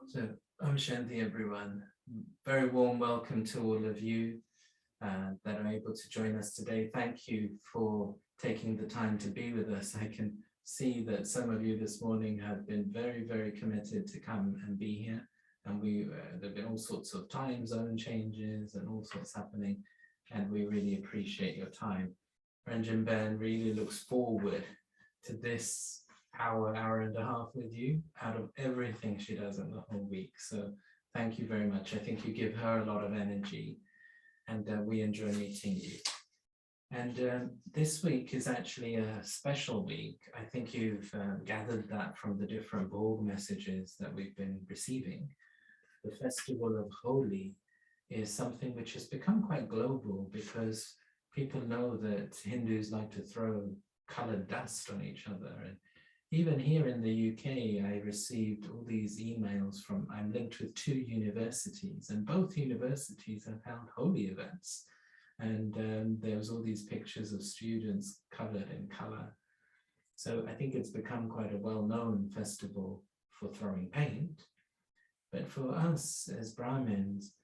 So, Om Shanti, everyone. Very warm welcome to all of you that are able to join us today. Thank you for taking the time to be with us. I can see that some of you this morning have been very, very committed to come and be here. And there have been all sorts of time zone changes and all sorts happening. And we really appreciate your time. Ranjan Ben really looks forward to this hour and a half with you out of everything she does in the whole week. So thank you very much. I think you give her a lot of energy and we enjoy meeting you. And this week is actually a special week. I think you've gathered that from the different Borg messages that we've been receiving. The festival of Holi is something which has become quite global because people know that Hindus like to throw colored dust on each other. And even here in the UK, I received all these emails from, I'm linked with 2 universities, and both universities have held Holi events. And there was all these pictures of students covered in color. So I think it's become quite a well-known festival for throwing paint. But for us as Brahmins,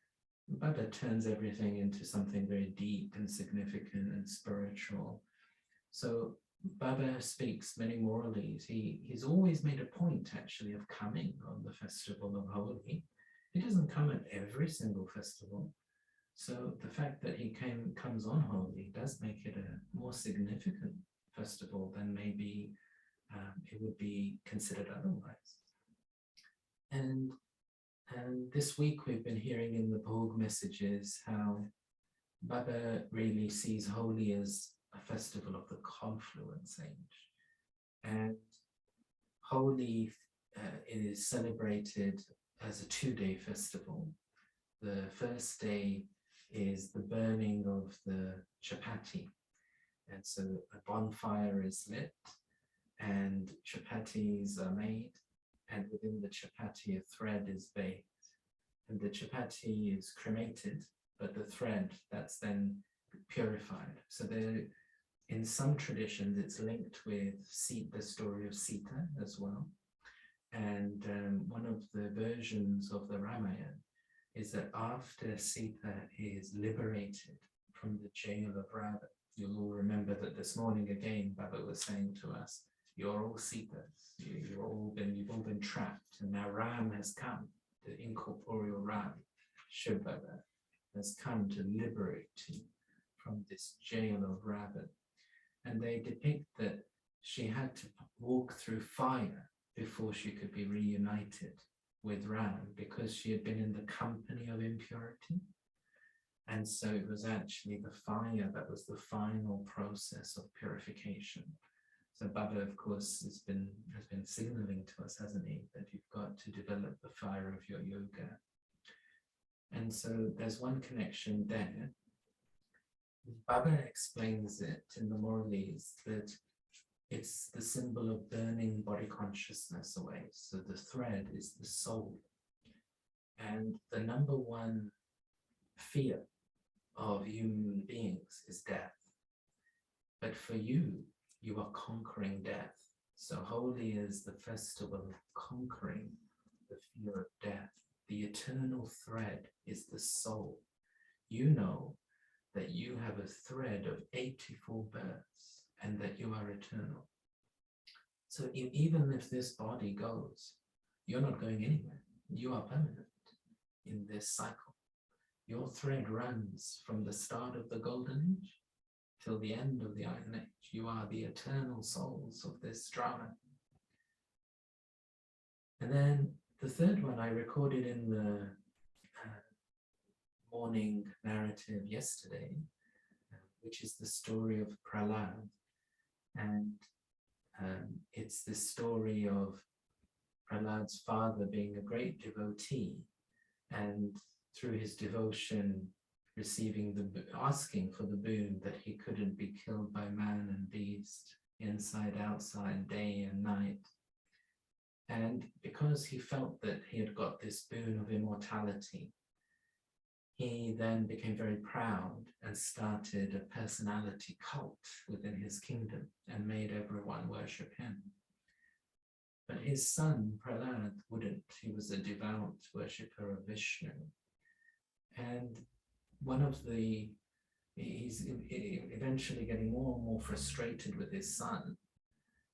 Baba turns everything into something very deep and significant and spiritual. So Baba speaks many Murlis. He's always made a point actually of coming on the festival of Holi. He doesn't come at every single festival. So the fact that he comes on Holi does make it a more significant festival than maybe it would be considered otherwise. And this week we've been hearing in the Bhog messages how Baba really sees Holi as a festival of the confluence age. And Holi is celebrated as a 2-day festival. The first day is the burning of the chapati. And so a bonfire is lit and chapatis are made. And within the chapati, a thread is baked. And the chapati is cremated, but the thread, that's then purified. So there, in some traditions, it's linked with the story of Sita as well. And one of the versions of the Ramayana is that after Sita is liberated from the jail of Ravana, you'll all remember that this morning again, Baba was saying to us, you're all Sitas, you've all been trapped, and now Ram has come, the incorporeal Ram, Shiv Baba, has come to liberate you from this jail of Ravana. And they depict that she had to walk through fire before she could be reunited with Ram, because she had been in the company of impurity. And so it was actually the fire that was the final process of purification. So Baba, of course, has been signaling to us, hasn't he, that you've got to develop the fire of your yoga. And so there's one connection there. Baba explains it in the Murlis that it's the symbol of burning body consciousness away. So the thread is the soul. And the number one fear of human beings is death. But for you, you are conquering death. So Holi is the festival of conquering the fear of death. The eternal thread is the soul. You know that you have a thread of 84 births and that you are eternal. So even if this body goes, you're not going anywhere. You are permanent in this cycle. Your thread runs from the start of the Golden Age till the end of the Iron Age. You are the eternal souls of this drama. And then the third one I recorded in the morning narrative yesterday, which is the story of Prahlad. And it's the story of Prahlad's father being a great devotee, and through his devotion asking for the boon that he couldn't be killed by man and beast, inside, outside, day and night. And because he felt that he had got this boon of immortality, he then became very proud and started a personality cult within his kingdom and made everyone worship him. But his son, Prahlad, wouldn't. He was a devout worshipper of Vishnu. And he's eventually getting more and more frustrated with his son.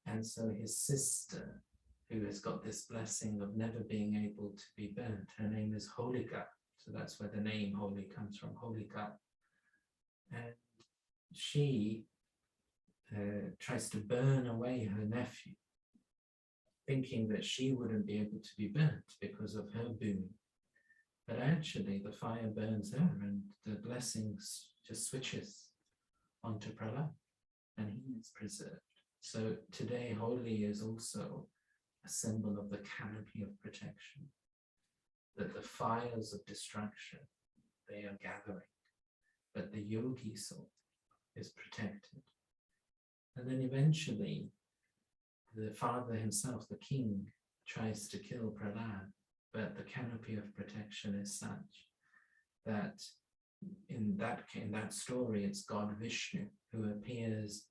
And so his sister, who has got this blessing of never being able to be burnt, her name is Holika. So that's where the name Holi comes from, Holika. And she tries to burn away her nephew, thinking that she wouldn't be able to be burnt because of her boon. But actually the fire burns her and the blessings just switches onto Prahlad and he is preserved. So today Holi is also a symbol of the canopy of protection, that the fires of destruction, they are gathering, but the yogi soul is protected. And then eventually the father himself, the king, tries to kill Prahlad, but the canopy of protection is such that in that story, it's God Vishnu who appears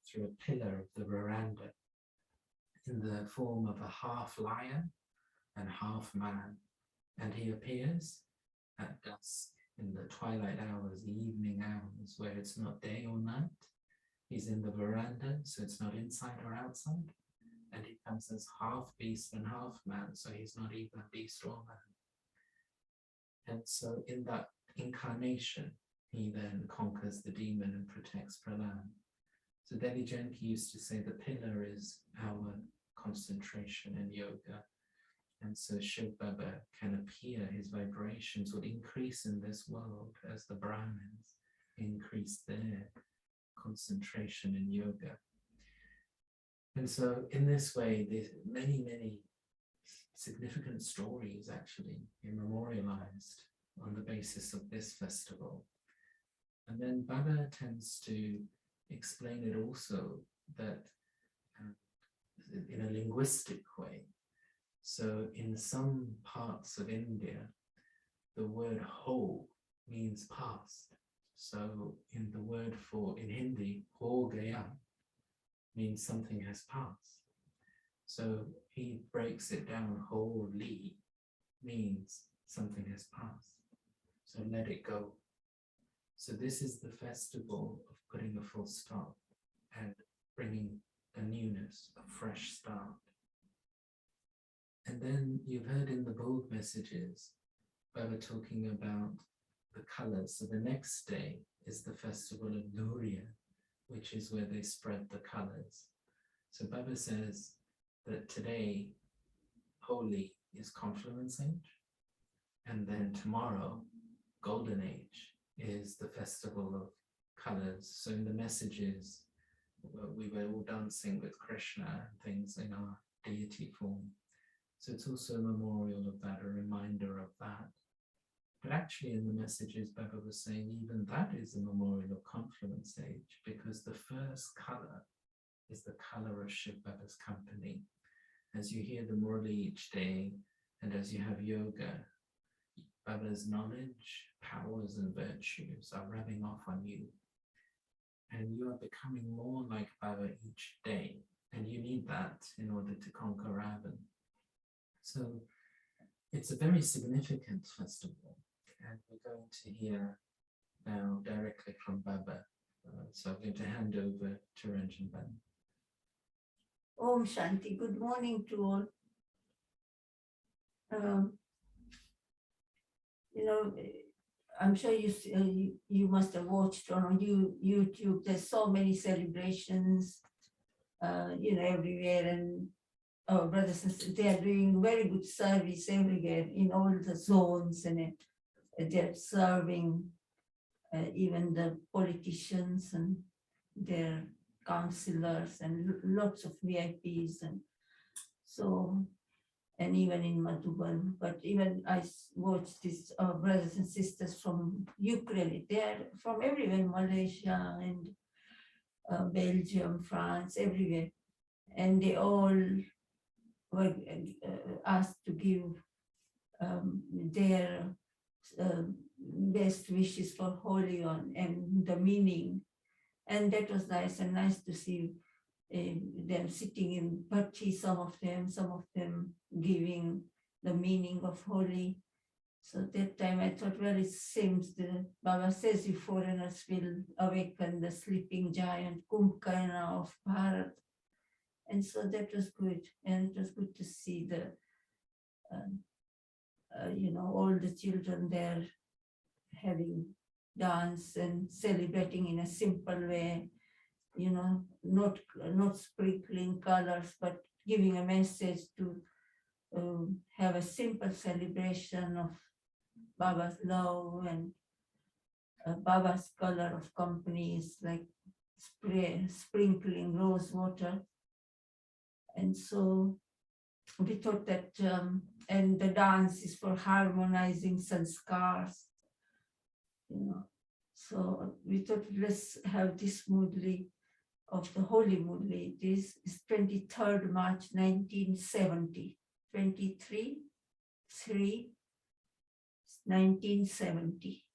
through a pillar of the veranda in the form of a half lion and half man. And he appears at dusk in the twilight hours, the evening hours, where it's not day or night. He's in the veranda, so it's not inside or outside. And he comes as half beast and half man, so he's not either beast or man. And so in that incarnation, he then conquers the demon and protects Prahlad. So Devi Janki used to say the pillar is our concentration in yoga. And so Shiv Baba can appear, his vibrations would increase in this world as the Brahmins increase their concentration in yoga. And so in this way, there's many, many significant stories actually memorialized on the basis of this festival. And then Baba tends to explain it also that in a linguistic way. So in some parts of India, the word ho means past. So in the word in Hindi, ho gaya means something has passed. So he breaks it down, Holi means something has passed. So let it go. So this is the festival of putting a full stop and bringing a newness, a fresh start. And then you've heard in the bold messages, Baba talking about the colors. So the next day is the festival of Nuriya, which is where they spread the colors. So Baba says that today, Holi is Confluence Age, and then tomorrow, Golden Age, is the festival of colors. So in the messages, we were all dancing with Krishna and things in our deity form. So it's also a memorial of that, a reminder of that. But actually in the messages, Baba was saying even that is a memorial of Confluence Age, because the first color is the color of Shiv Baba's company. As you hear the Murli each day, and as you have yoga, Baba's knowledge, powers and virtues are rubbing off on you. And you are becoming more like Baba each day. And you need that in order to conquer Ravan. So it's a very significant festival. And we're going to hear now directly from Baba. So I'm going to hand over to Ranjan Ben. Om Shanti. Good morning to all. I'm sure you must have watched on YouTube. There's so many celebrations, everywhere, and our brothers and sisters, they are doing very good service everywhere in all the zones, and they're serving even the politicians and their councillors and lots of VIPs, and so. And even in Madhuban, but even I watched these brothers and sisters from Ukraine, they're from everywhere, Malaysia and Belgium, France, everywhere. And they all were asked to give their best wishes for Holi on and the meaning. And that was nice, and nice to see them sitting in bhakti, some of them giving the meaning of Holi. So that time I thought, well, it seems the Baba says you foreigners will awaken the sleeping giant Kumbhkarna of Bharat. And so that was good. And it was good to see the, all the children there having dance and celebrating in a simple way, not sprinkling colors, but giving a message to have a simple celebration of Baba's love and Baba's color of company is like sprinkling rose water. And so we thought that, and the dance is for harmonizing sanskars, So we thought let's have this Murli of the Holy Murli. This is 23rd March 1970, 23, 3, 1970,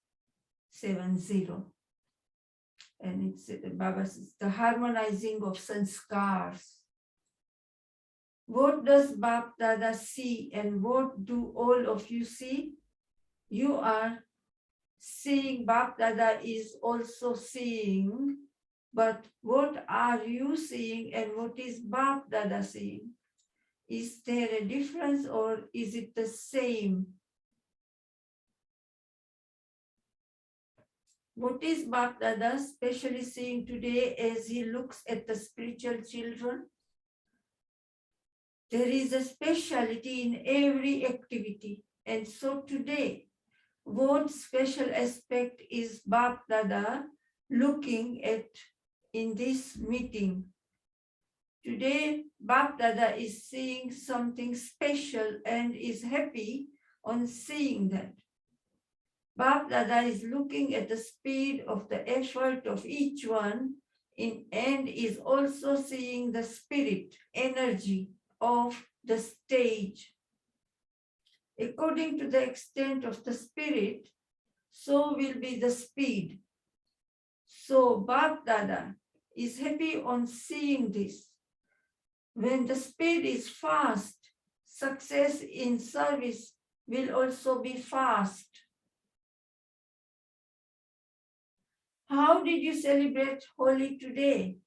70. And it's Baba's the harmonizing of sanskars. What does Bap Dada see and what do all of you see? You are seeing, Bap Dada is also seeing, but what are you seeing and what is Bap Dada seeing? Is there a difference or is it the same? What is Bap Dada especially seeing today as he looks at the spiritual children? There is a speciality in every activity. And so today, what special aspect is Bap Dada looking at in this meeting? Today, Bap Dada is seeing something special and is happy on seeing that. Bap Dada is looking at the speed of the effort of each one and is also seeing the spirit, energy of the stage. According to the extent of the spirit, so will be the speed. So Bap Dada is happy on seeing this. When the speed is fast, success in service will also be fast. How did you celebrate Holi today?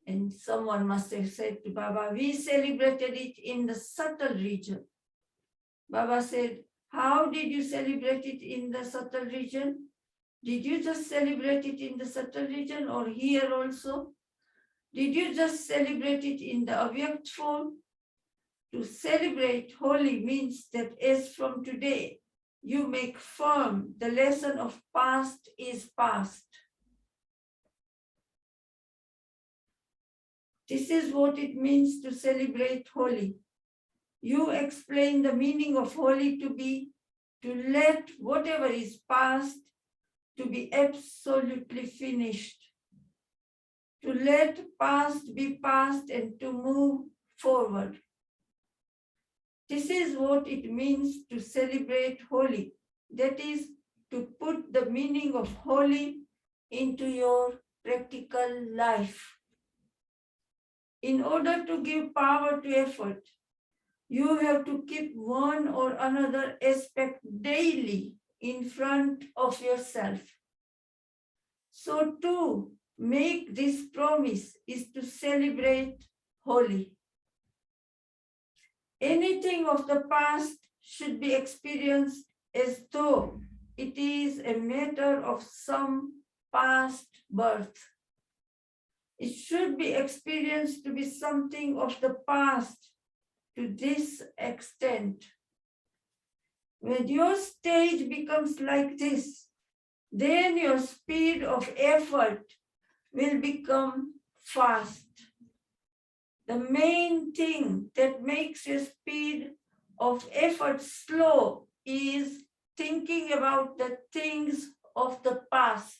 And someone must have said to Baba, we celebrated it in the subtle region. Baba said, how did you celebrate it in the subtle region? Did you just celebrate it in the subtle region or here also? Did you just celebrate it in the Avyakt form? To celebrate Holi means that as from today, you make firm the lesson of past is past. This is what it means to celebrate Holi. You explain the meaning of Holi to be to let whatever is past to be absolutely finished. To let past be past and to move forward. This is what it means to celebrate Holi. That is to put the meaning of Holi into your practical life. In order to give power to effort, you have to keep one or another aspect daily in front of yourself. So to make this promise is to celebrate Holi. Anything of the past should be experienced as though it is a matter of some past birth. It should be experienced to be something of the past to this extent. When your stage becomes like this, then your speed of effort will become fast. The main thing that makes your speed of effort slow is thinking about the things of the past.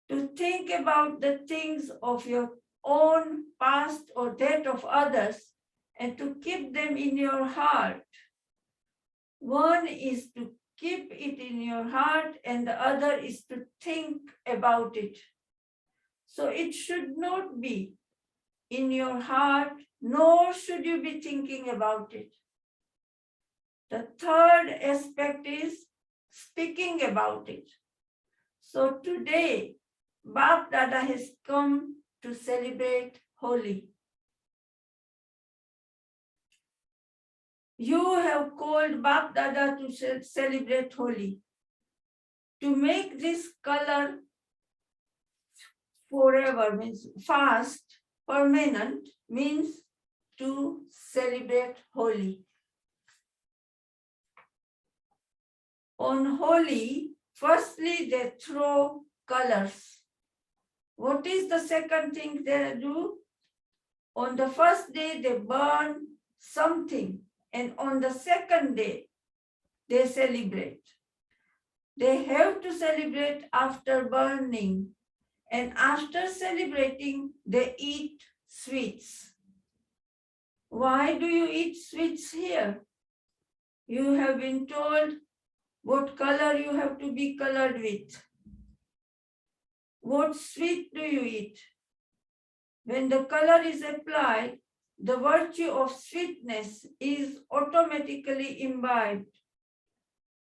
To think about the things of your own past or that of others and to keep them in your heart. One is to keep it in your heart and the other is to think about it. So it should not be in your heart, nor should you be thinking about it. The third aspect is speaking about it. So today, Bap Dada has come to celebrate Holi. You have called Bap Dada to celebrate Holi, to make this color forever, means fast, permanent, means to celebrate Holi. On Holi, firstly they throw colors. What is the second thing they do? On the first day they burn something, and on the second day they celebrate. They have to celebrate after burning, and after celebrating they eat sweets. Why do you eat sweets here? You have been told what color you have to be colored with. What sweet do you eat? When the color is applied, the virtue of sweetness is automatically imbibed.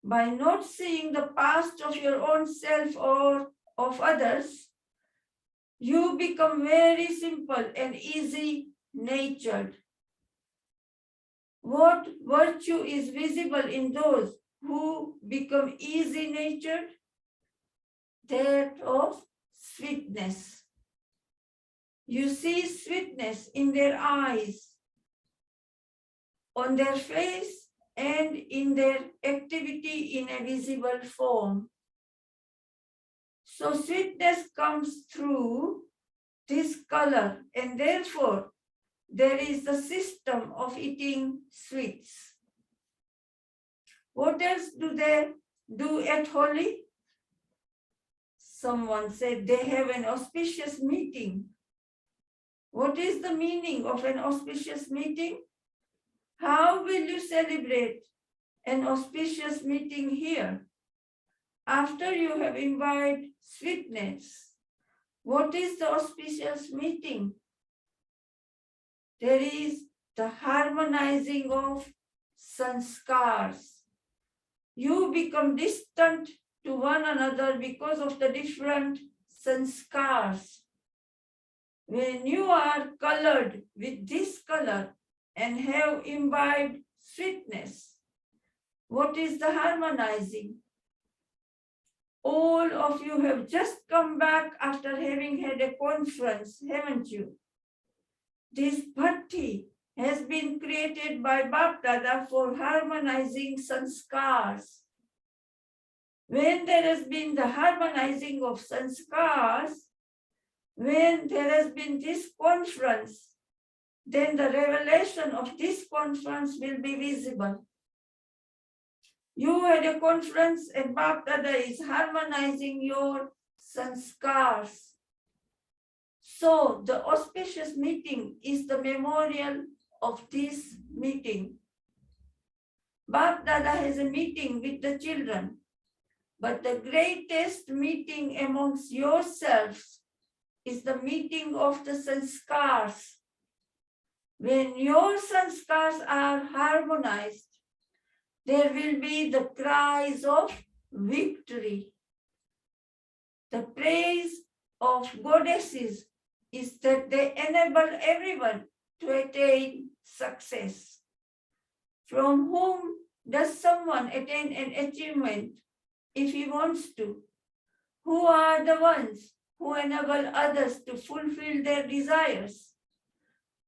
By not seeing the past of your own self or of others, you become very simple and easy-natured. What virtue is visible in those who become easy-natured? That of sweetness. You see sweetness in their eyes, on their face, and in their activity in a visible form. So sweetness comes through this color, and therefore there is the system of eating sweets. What else do they do at Holi? Someone said they have an auspicious meeting. What is the meaning of an auspicious meeting? How will you celebrate an auspicious meeting here? After you have imbibed sweetness, what is the auspicious meeting? There is the harmonizing of sanskars. You become distant to one another because of the different sanskars. When you are colored with this color and have imbibed sweetness, what is the harmonizing? All of you have just come back after having had a conference, haven't you? This bhatti has been created by Bap Dada for harmonizing sanskars. When there has been the harmonizing of sanskars, when there has been this conference, then the revelation of this conference will be visible. You had a conference and Bap Dada is harmonizing your sanskars. So the auspicious meeting is the memorial of this meeting. Bap Dada has a meeting with the children, but the greatest meeting amongst yourselves is the meeting of the sanskars. When your sanskars are harmonized, there will be the cries of victory. The praise of goddesses is that they enable everyone to attain success. From whom does someone attain an achievement if he wants to? Who are the ones who enable others to fulfill their desires?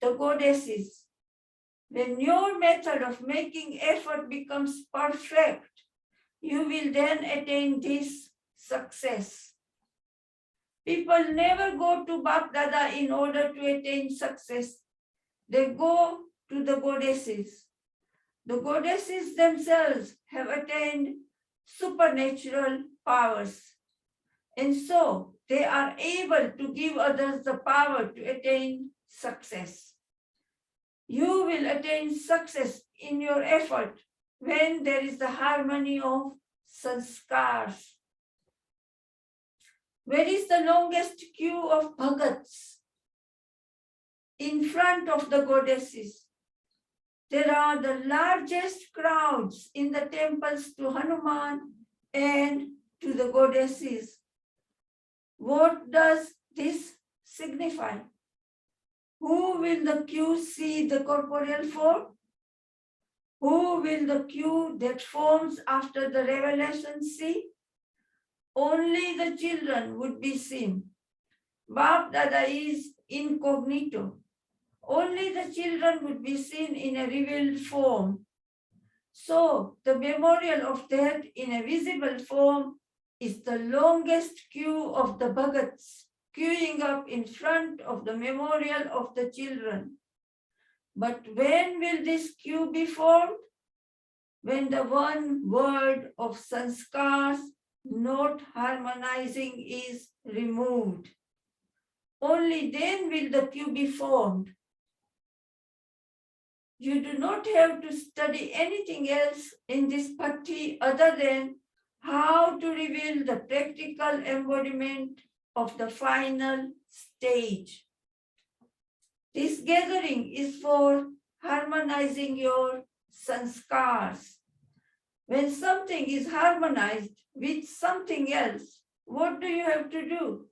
The goddesses. When your method of making effort becomes perfect, you will then attain this success. People never go to Bap Dada in order to attain success. They go to the goddesses. The goddesses themselves have attained supernatural powers. And so they are able to give others the power to attain success. You will attain success in your effort when there is the harmony of sanskars. Where is the longest queue of bhagats in front of the goddesses? There are the largest crowds in the temples to Hanuman and to the goddesses. What does this signify? Who will the queue see the corporeal form? Who will the queue that forms after the revelation see? Only the children would be seen. Bap Dada is incognito. Only the children would be seen in a revealed form. So the memorial of death in a visible form is the longest queue of the bhagats, queuing up in front of the memorial of the children. But when will this queue be formed? When the one word of sanskars, not harmonizing, is removed. Only then will the queue be formed. You do not have to study anything else in this patti other than how to reveal the practical embodiment of the final stage. This gathering is for harmonizing your sanskars. When something is harmonized with something else, what do you have to do?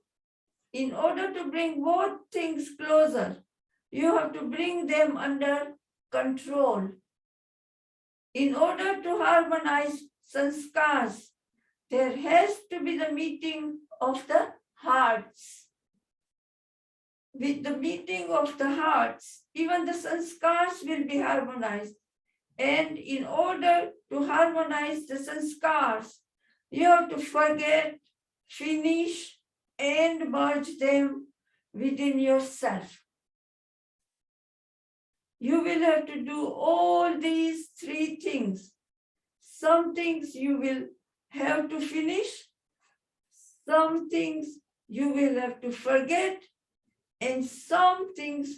In order to bring both things closer, you have to bring them under control. In order to harmonize sanskars, there has to be the meeting of the hearts. With the meeting of the hearts, even the sanskars will be harmonized. And in order to harmonize the sanskars, you have to forget, finish, and merge them within yourself. You will have to do all these three things. Some things you will have to finish, some things you will have to forget, and some things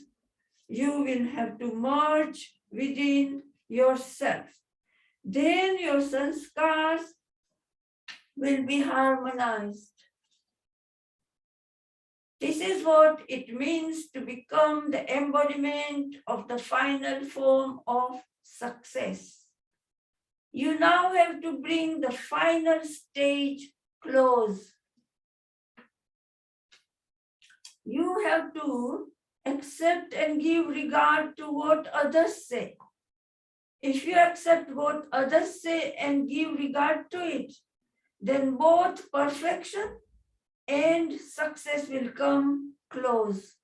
you will have to merge within yourself. Then your sanskars will be harmonized. This is what it means to become the embodiment of the final form of success. You now have to bring the final stage close. You have to accept and give regard to what others say. If you accept what others say and give regard to it, then both perfection and success will come close.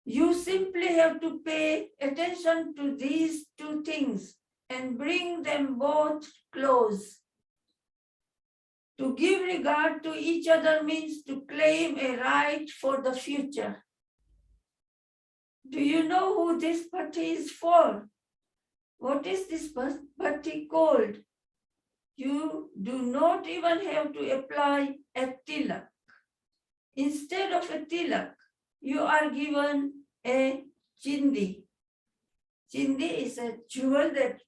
You simply have to pay attention to these two things and bring them both close. To give regard to each other means to claim a right for the future. Do you know who this patti is for? What is this patti called? You do not even have to apply a tilak. Instead of a tilak, you are given a chindi. Chindi is a jewel that,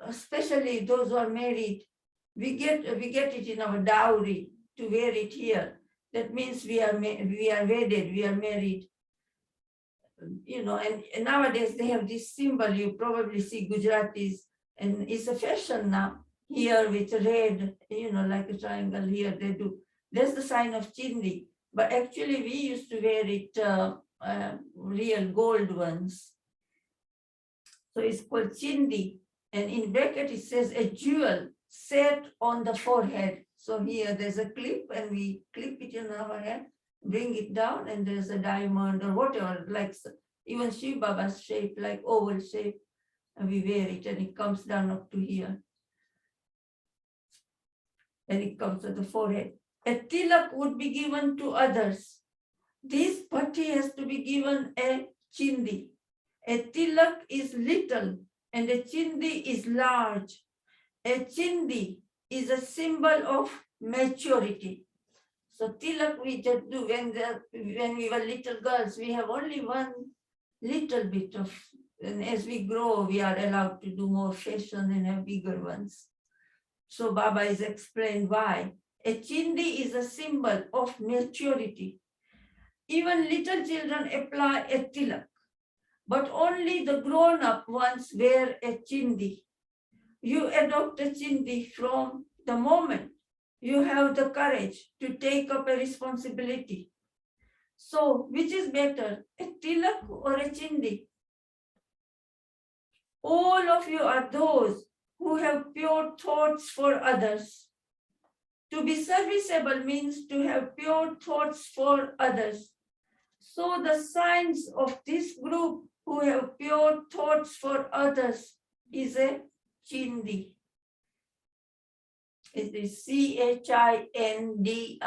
especially those who are married, we get it in our dowry to wear it here. That means we are wedded, we are married. You know, and nowadays they have this symbol. You probably see Gujaratis, and it's a fashion now. Here with red, you know, like a triangle here, they do. That's the sign of chindi. But actually we used to wear it real gold ones. So it's called chindi. And in bracket it says a jewel set on the forehead. So here there's a clip and we clip it in our head, bring it down, and there's a diamond or whatever, like even Shiv Baba's shape, like oval shape, and we wear it and it comes down up to here. And it comes to the forehead. A tilak would be given to others. This patti has to be given a chindi. A tilak is little and a chindi is large. A chindi is a symbol of maturity. So tilak we just do when we were little girls, we have only one little bit of, and as we grow, we are allowed to do more fashion and have bigger ones. So Baba is explained why. A chindi is a symbol of maturity. Even little children apply a tilak, but only the grown-up ones wear a chindi. You adopt a chindi from the moment you have the courage to take up a responsibility. So, which is better, a tilak or a chindi? All of you are those who have pure thoughts for others. To be serviceable means to have pure thoughts for others. So the signs of this group who have pure thoughts for others is a chindi. It is Chindi,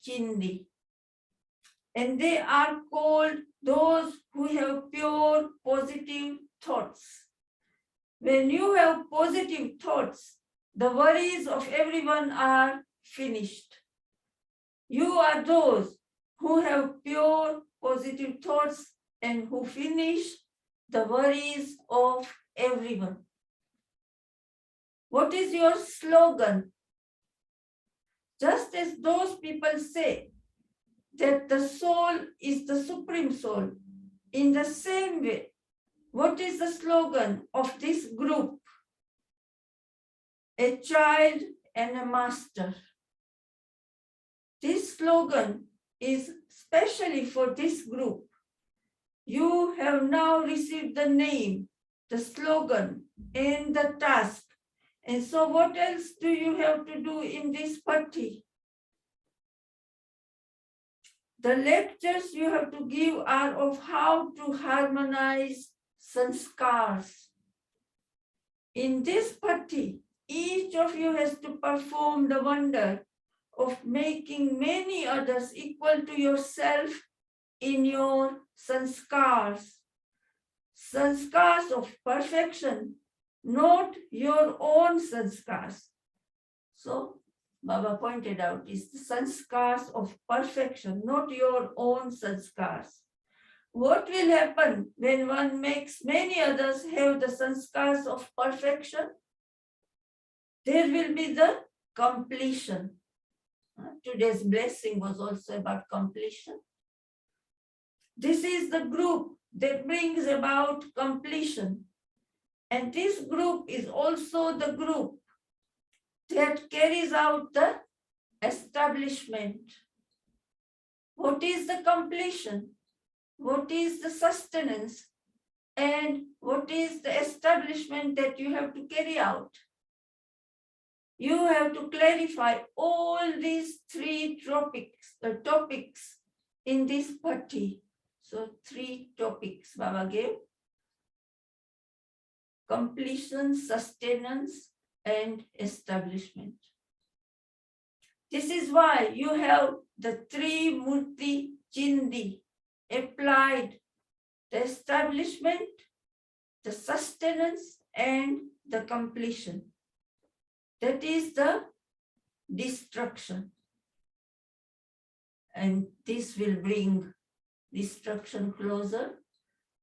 chindi. And they are called those who have pure positive thoughts. When you have positive thoughts, the worries of everyone are finished. You are those who have pure positive thoughts and who finish the worries of everyone. What is your slogan? Just as those people say that the soul is the supreme soul, in the same way, what is the slogan of this group? A child and a master. This slogan is specially for this group. You have now received the name, the slogan, and the task. And so what else do you have to do in this party? The lectures you have to give are of how to harmonize sanskars. In this party, each of you has to perform the wonder of making many others equal to yourself in your sanskars. Sanskars of perfection, not your own sanskars. So, Baba pointed out, is the sanskars of perfection, not your own sanskars. What will happen when one makes many others have the sanskars of perfection? There will be the completion. Today's blessing was also about completion. This is the group that brings about completion. And this group is also the group that carries out the establishment. What is the completion? What is the sustenance? And what is the establishment that you have to carry out? You have to clarify all these three topics in this party. So 3 topics Baba gave: completion, sustenance, and establishment. This is why you have the 3 Murti Chindi applied: the establishment, the sustenance, and the completion. That is the destruction. And this will bring destruction closer,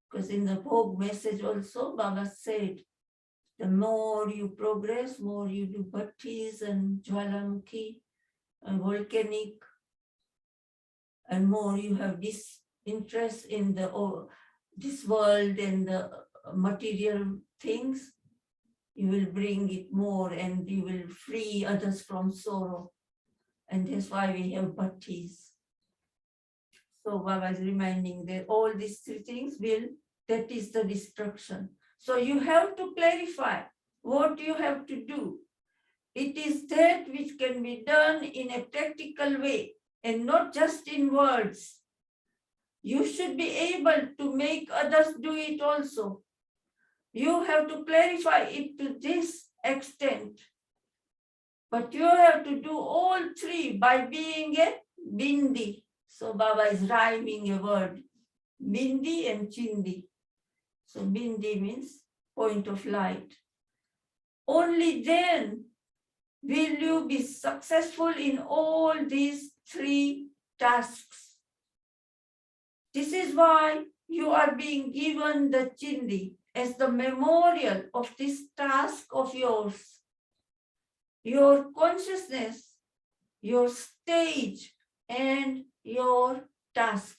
because in the Bhog message also, Baba said, the more you progress, more you do bhattis and jwalamukhi and volcanic, and more you have this interest in this world and the material things, you will bring it more and you will free others from sorrow. And that's why we have bhattis. So Baba is reminding that all these 3 things that is the destruction. So you have to clarify what you have to do. It is that which can be done in a practical way and not just in words. You should be able to make others do it also. You have to clarify it to this extent. But you have to do all 3 by being a bindi. So Baba is rhyming a word, bindi and chindi. So bindi means point of light. Only then will you be successful in all these 3 tasks. This is why you are being given the chindi as the memorial of this task of yours. Your consciousness, your stage, and your task.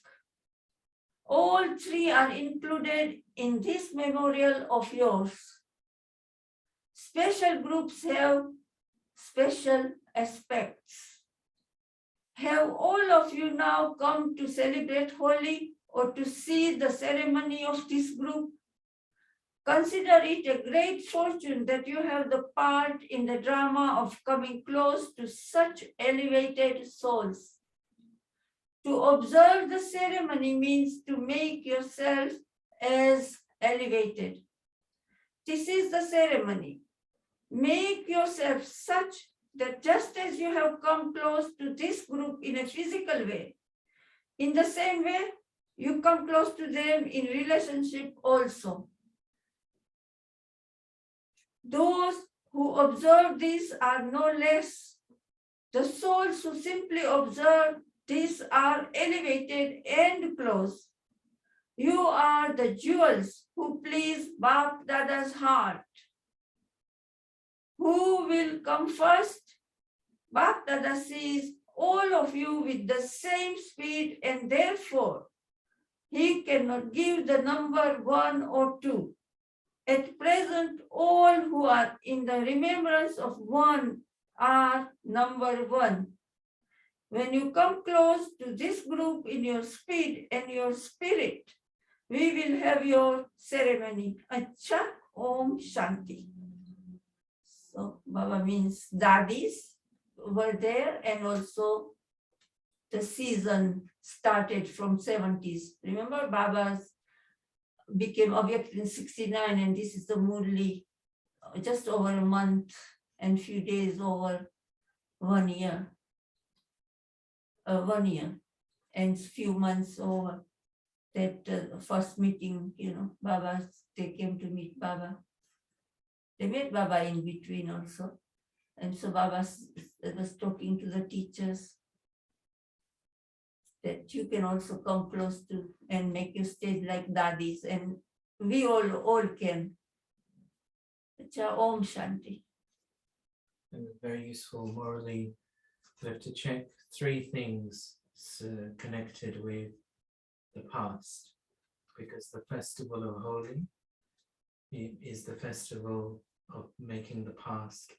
All three are included in this memorial of yours. Special groups have special aspects. Have all of you now come to celebrate Holi or to see the ceremony of this group? Consider it a great fortune that you have the part in the drama of coming close to such elevated souls. To observe the ceremony means to make yourself as elevated. This is the ceremony. Make yourself such that just as you have come close to this group in a physical way, in the same way, you come close to them in relationship also. Those who observe this are no less. The souls who simply observe this are elevated and close. You are the jewels who please Bap Dada's heart. Who will come first? Bap Dada sees all of you with the same speed, and therefore he cannot give the number 1 or 2. At present, all who are in the remembrance of one are number 1. When you come close to this group in your speed and your spirit, we will have your ceremony. Acha Om Shanti. So Baba means daddies were there, and also the season started from 70s. Remember, Baba's became object in 69, and this is the Murli, just over a month and few days over 1 year. 1 year and few months over that first meeting, Baba, they came to meet Baba. They met Baba in between also. And so Baba was talking to the teachers that you can also come close to and make your stage like daddies, and we all can. Om Shanti. And very useful morally. We have to check 3 things connected with the past, because the festival of Holi is the festival of making the past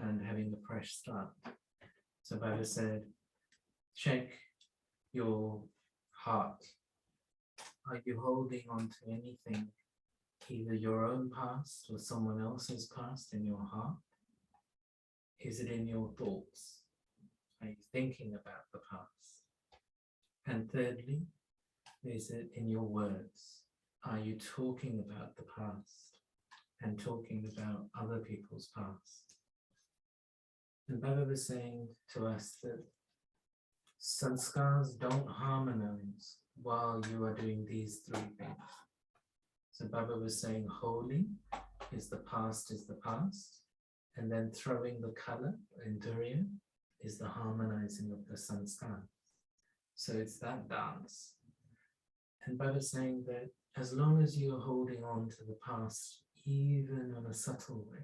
and having a fresh start. So Baba said, check your heart. Are you holding on to anything, either your own past or someone else's past in your heart? Is it in your thoughts? Are you thinking about the past? And thirdly, is it in your words? Are you talking about the past and talking about other people's past? And Baba was saying to us that sanskars don't harmonize while you are doing these 3 things. So Baba was saying Holi is the past, and then throwing the color in durian is the harmonizing of the sanskar. So it's that dance. And Baba saying that as long as you're holding on to the past, even in a subtle way,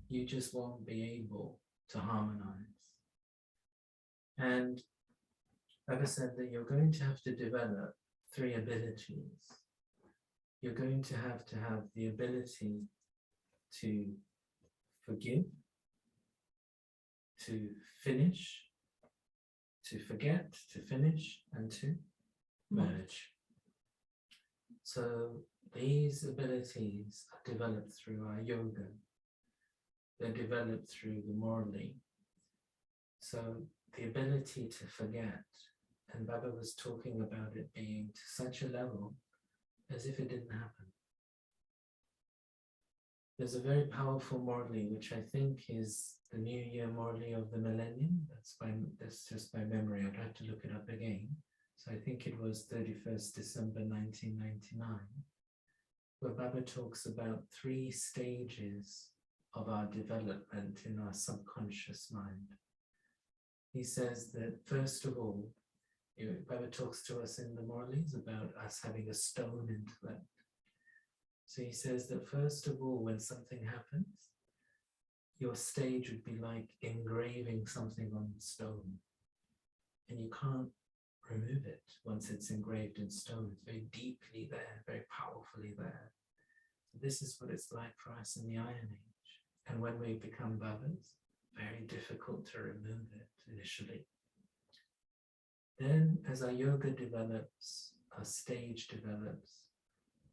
you just won't be able to harmonize. And Baba said that you're going to have to develop 3 abilities. You're going to have the ability to forgive, to finish, to forget, to finish, and to merge. So these abilities are developed through our yoga. They're developed through the Murli. So the ability to forget, and Baba was talking about it being to such a level as if it didn't happen. There's a very powerful Murli, which I think is the New Year Murli of the millennium. That's just by memory. I'd have to look it up again. So I think it was 31st December 1999, where Baba talks about 3 stages of our development in our subconscious mind. He says that first of all, Baba talks to us in the Murlis about us having a stone intellect. So he says that first of all, when something happens, your stage would be like engraving something on stone, and you can't remove it once it's engraved in stone. It's very deeply there, very powerfully there. This is what it's like for us in the Iron Age. And when we become Babas, very difficult to remove it initially. Then as our yoga develops, our stage develops,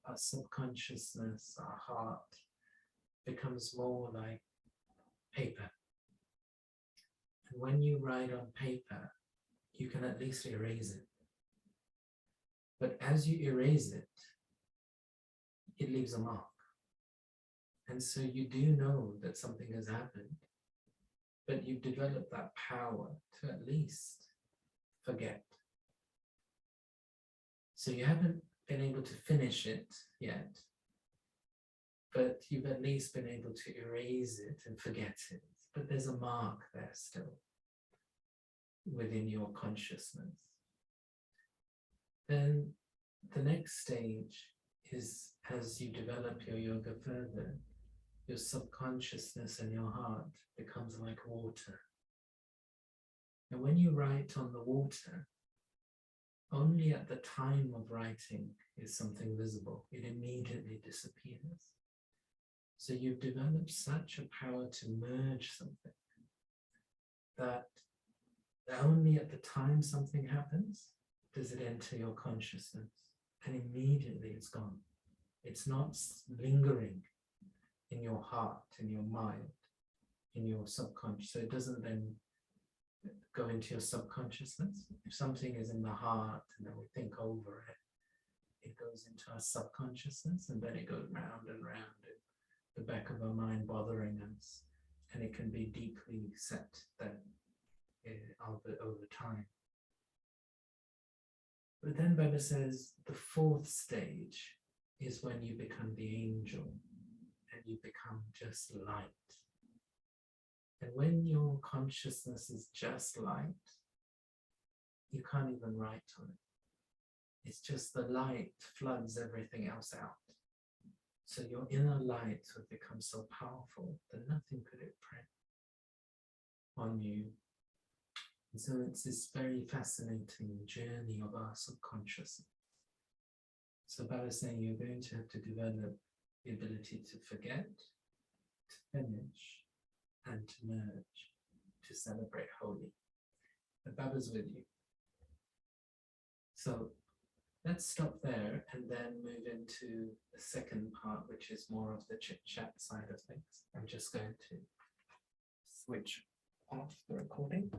our subconsciousness, our heart becomes more like paper. And when you write on paper, you can at least erase it. But as you erase it, it leaves a mark. And so you do know that something has happened, but you've developed that power to at least forget. So you haven't been able to finish it yet, but you've at least been able to erase it and forget it. But there's a mark there still within your consciousness. Then the next stage is, as you develop your yoga further, your subconsciousness and your heart becomes like water. And when you write on the water, only at the time of writing is something visible. It immediately disappears. So you've developed such a power to merge something that only at the time something happens does it enter your consciousness, and immediately it's gone. It's not lingering in your heart, in your mind, in your subconscious. So it doesn't then go into your subconsciousness. If something is in the heart and then we think over it, it goes into our subconsciousness, and then it goes round and round in the back of our mind, bothering us, and it can be deeply set then over time. But then Baba says the fourth stage is when you become the angel and you become just light. And when your consciousness is just light, you can't even write on it. It's just the light floods everything else out. So your inner light would become so powerful that nothing could imprint on you. And so it's this very fascinating journey of our subconsciousness. So Baba is saying you're going to have to develop the ability to forget, to finish, and to merge, to celebrate Holi. And Baba's with you. So let's stop there and then move into the second part, which is more of the chit-chat side of things. I'm just going to switch off the recording.